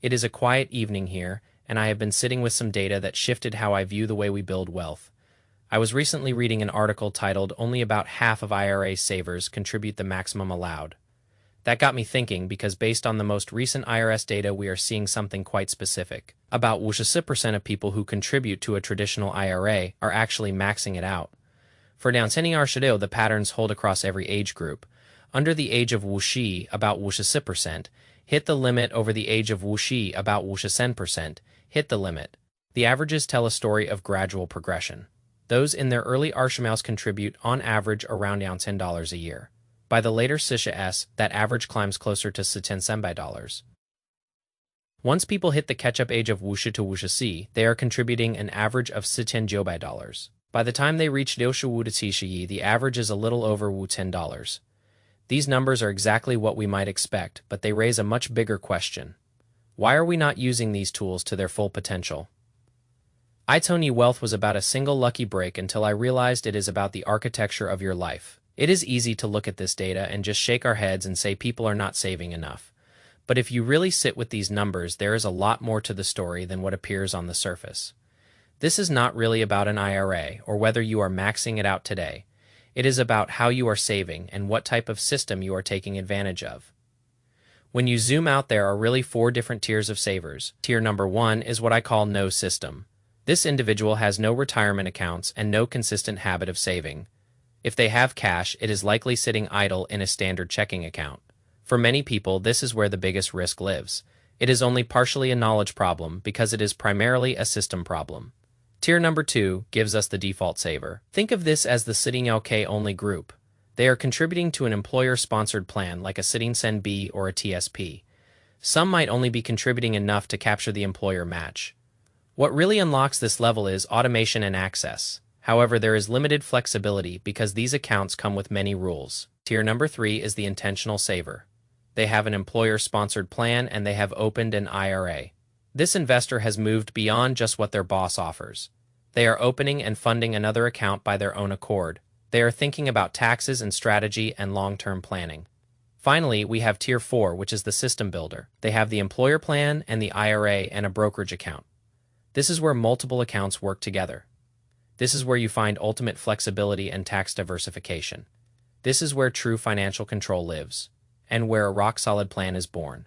It is a quiet evening here, and I have been sitting with some data that shifted how I view the way we build wealth. I was recently reading an article titled "Only About Half of IRA Savers Contribute the Maximum Allowed." That got me thinking because based on the most recent IRS data, we are seeing something quite specific. About 60% of people who contribute to a traditional IRA are actually maxing it out. For Downsending Arshadeo, the patterns hold across every age group. Under the age of Wuxi, about 60%, hit the limit. Over the age of Wuxi, about 10%, hit the limit. The averages tell a story of gradual progression. Those in their early Arshamaus contribute on average around $10 a year. By the later Sisha S, that average climbs closer to $10 Once people hit the catch-up age of Wuxi to Wuxi C, they are contributing an average of $10 By the time they reach Liusha Wu to Tishiyi, the average is a little over $10. These numbers are exactly what we might expect, but they raise a much bigger question. Why are we not using these tools to their full potential? I told you wealth was about a single lucky break until I realized it is about the architecture of your life. It is easy to look at this data and just shake our heads and say people are not saving enough. But if you really sit with these numbers, there is a lot more to the story than what appears on the surface. This is not really about an IRA or whether you are maxing it out today. It is about how you are saving and what type of system you are taking advantage of. When you zoom out, there are really 4 different tiers of savers. Tier number 1 is what I call no system. This individual has no retirement accounts and no consistent habit of saving. If they have cash, it is likely sitting idle in a standard checking account. For many people, this is where the biggest risk lives. It is only partially a knowledge problem because it is primarily a system problem. Tier number 2 gives us the default saver. Think of this as the sitting LK only group. They are contributing to an employer-sponsored plan like a sitting Sen B or a TSP. Some might only be contributing enough to capture the employer match. What really unlocks this level is automation and access. However, there is limited flexibility because these accounts come with many rules. Tier number 3 is the intentional saver. They have an employer-sponsored plan and they have opened an IRA. This investor has moved beyond just what their boss offers. They are opening and funding another account by their own accord. They are thinking about taxes and strategy and long-term planning. Finally, we have Tier 4, which is the system builder. They have the employer plan and the IRA and a brokerage account. This is where multiple accounts work together. This is where you find ultimate flexibility and tax diversification. This is where true financial control lives, and where a rock-solid plan is born.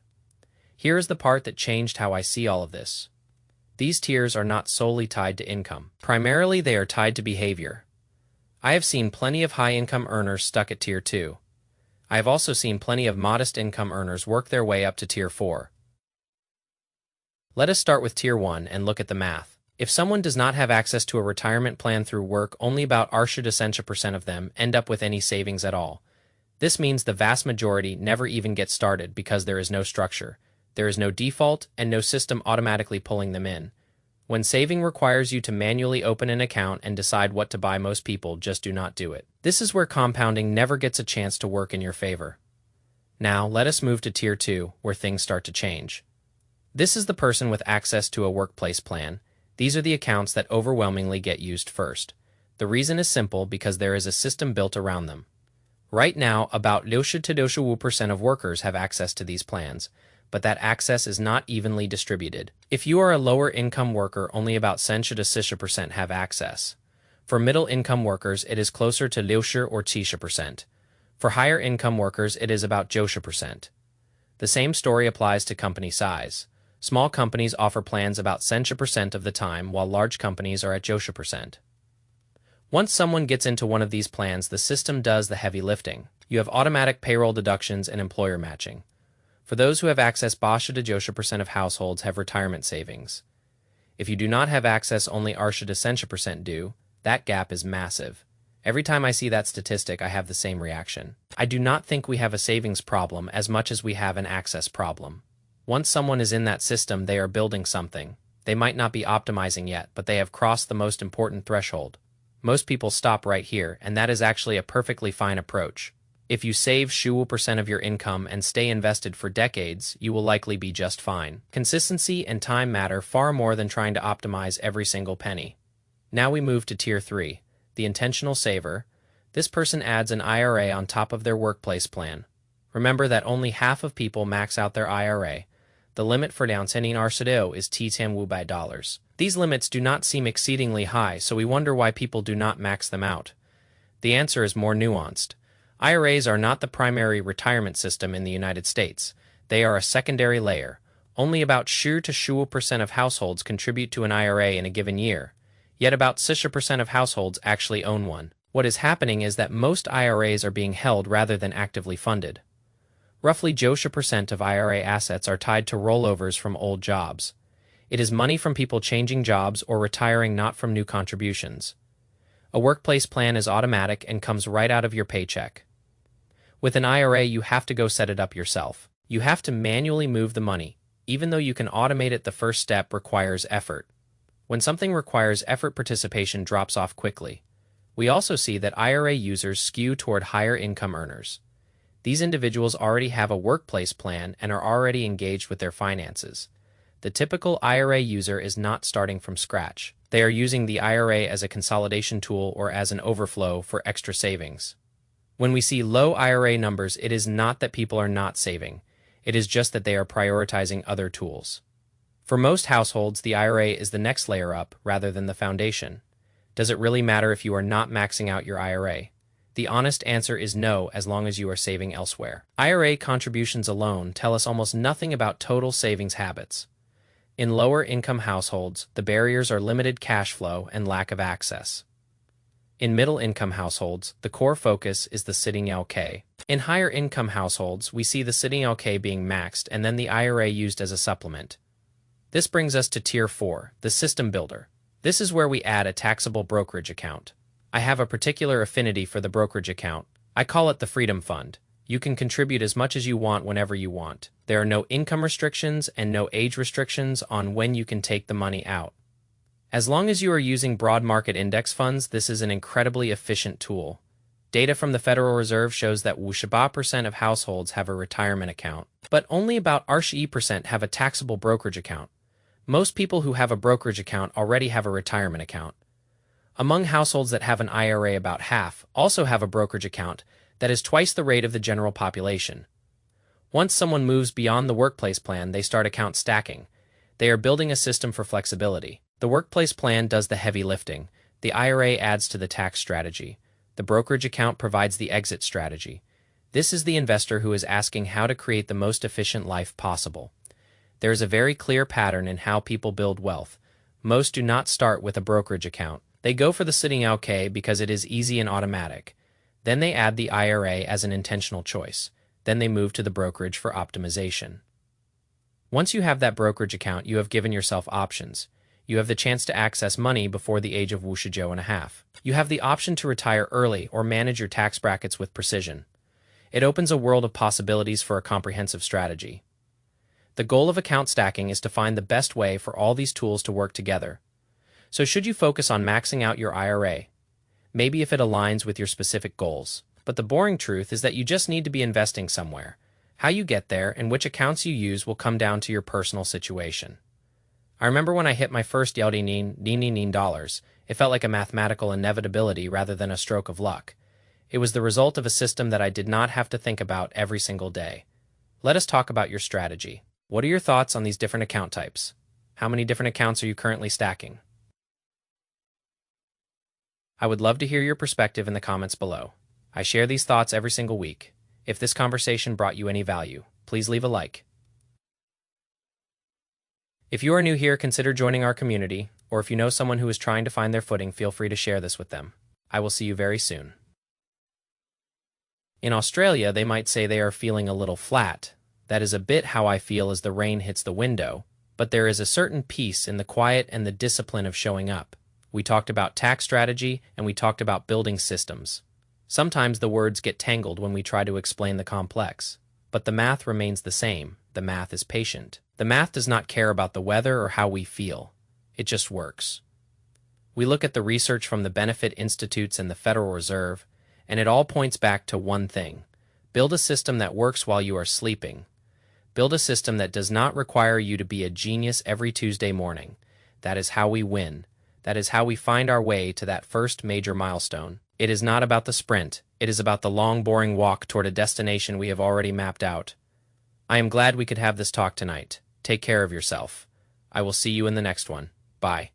Here is the part that changed how I see all of this. These tiers are not solely tied to income. Primarily, they are tied to behavior. I have seen plenty of high-income earners stuck at Tier 2. I have also seen plenty of modest income earners work their way up to Tier 4. Let us start with Tier 1 and look at the math. If someone does not have access to a retirement plan through work, only about 40% of them end up with any savings at all. This means the vast majority never even get started because there is no structure. There is no default and no system automatically pulling them in. When saving requires you to manually open an account and decide what to buy, most people just do not do it. This is where compounding never gets a chance to work in your favor. Now, let us move to Tier 2, where things start to change. This is the person with access to a workplace plan. These are the accounts that overwhelmingly get used first. The reason is simple because there is a system built around them. Right now, about 60% of workers have access to these plans, but that access is not evenly distributed. If you are a lower-income worker, only about 60% have access. For middle-income workers, it is closer to 60 or 70%. For higher-income workers, it is about 90%. The same story applies to company size. Small companies offer plans about 70% of the time, while large companies are at 90%. Once someone gets into one of these plans, the system does the heavy lifting. You have automatic payroll deductions and employer matching. For those who have access, 80% of households have retirement savings. If you do not have access, only 70% do. That gap is massive. Every time I see that statistic, I have the same reaction. I do not think we have a savings problem as much as we have an access problem. Once someone is in that system, they are building something. They might not be optimizing yet, but they have crossed the most important threshold. Most people stop right here, and that is actually a perfectly fine approach. If you save 60% of your income and stay invested for decades, you will likely be just fine. Consistency and time matter far more than trying to optimize every single penny. Now we move to Tier 3, the intentional saver. This person adds an IRA on top of their workplace plan. Remember that only half of people max out their IRA. The limit for downsending RCDO is $10,000. These limits do not seem exceedingly high, so we wonder why people do not max them out. The answer is more nuanced. IRAs are not the primary retirement system in the United States. They are a secondary layer. Only about 2% of households contribute to an IRA in a given year, yet about 6% of households actually own one. What is happening is that most IRAs are being held rather than actively funded. Roughly 2% of IRA assets are tied to rollovers from old jobs. It is money from people changing jobs or retiring, not from new contributions. A workplace plan is automatic and comes right out of your paycheck. With an IRA, you have to go set it up yourself. You have to manually move the money. Even though you can automate it, the first step requires effort. When something requires effort, participation drops off quickly. We also see that IRA users skew toward higher income earners. These individuals already have a workplace plan and are already engaged with their finances. The typical IRA user is not starting from scratch. They are using the IRA as a consolidation tool or as an overflow for extra savings. When we see low IRA numbers, it is not that people are not saving. It is just that they are prioritizing other tools. For most households, the IRA is the next layer up rather than the foundation. Does it really matter if you are not maxing out your IRA? The honest answer is no, as long as you are saving elsewhere. IRA contributions alone tell us almost nothing about total savings habits. In lower-income households, the barriers are limited cash flow and lack of access. In middle-income households, the core focus is the sitting LK. In higher-income households, we see the sitting LK being maxed and then the IRA used as a supplement. This brings us to Tier 4, the system builder. This is where we add a taxable brokerage account. I have a particular affinity for the brokerage account. I call it the Freedom Fund. You can contribute as much as you want whenever you want. There are no income restrictions and no age restrictions on when you can take the money out. As long as you are using broad market index funds, this is an incredibly efficient tool. Data from the Federal Reserve shows that 2% of households have a retirement account, but only about 8% have a taxable brokerage account. Most people who have a brokerage account already have a retirement account. Among households that have an IRA, about half also have a brokerage account that is twice the rate of the general population. Once someone moves beyond the workplace plan, they start account stacking. They are building a system for flexibility. The workplace plan does the heavy lifting. The IRA adds to the tax strategy. The brokerage account provides the exit strategy. This is the investor who is asking how to create the most efficient life possible. There is a very clear pattern in how people build wealth. Most do not start with a brokerage account. They go for the sitting LK because it is easy and automatic. Then they add the IRA as an intentional choice. Then they move to the brokerage for optimization. Once you have that brokerage account, you have given yourself options. You have the chance to access money before the age of 2.5. You have the option to retire early or manage your tax brackets with precision. It opens a world of possibilities for a comprehensive strategy. The goal of account stacking is to find the best way for all these tools to work together. So should you focus on maxing out your IRA? Maybe if it aligns with your specific goals. But the boring truth is that you just need to be investing somewhere. How you get there and which accounts you use will come down to your personal situation. I remember when I hit my first $9 it felt like a mathematical inevitability rather than a stroke of luck. It was the result of a system that I did not have to think about every single day. Let us talk about your strategy. What are your thoughts on these different account types? How many different accounts are you currently stacking? I would love to hear your perspective in the comments below. I share these thoughts every single week. If this conversation brought you any value, please leave a like. If you are new here, consider joining our community, or if you know someone who is trying to find their footing, feel free to share this with them. I will see you very soon. In Australia, they might say they are feeling a little flat. That is a bit how I feel as the rain hits the window, but there is a certain peace in the quiet and the discipline of showing up. We talked about tax strategy, and we talked about building systems. Sometimes the words get tangled when we try to explain the complex, but the math remains the same. The math is patient. The math does not care about the weather or how we feel. It just works. We look at the research from the benefit institutes and the Federal Reserve, and it all points back to one thing. Build a system that works while you are sleeping. Build a system that does not require you to be a genius every Tuesday morning. That is how we win. That is how we find our way to that first major milestone. It is not about the sprint. It is about the long, boring walk toward a destination we have already mapped out. I am glad we could have this talk tonight. Take care of yourself. I will see you in the next one. Bye.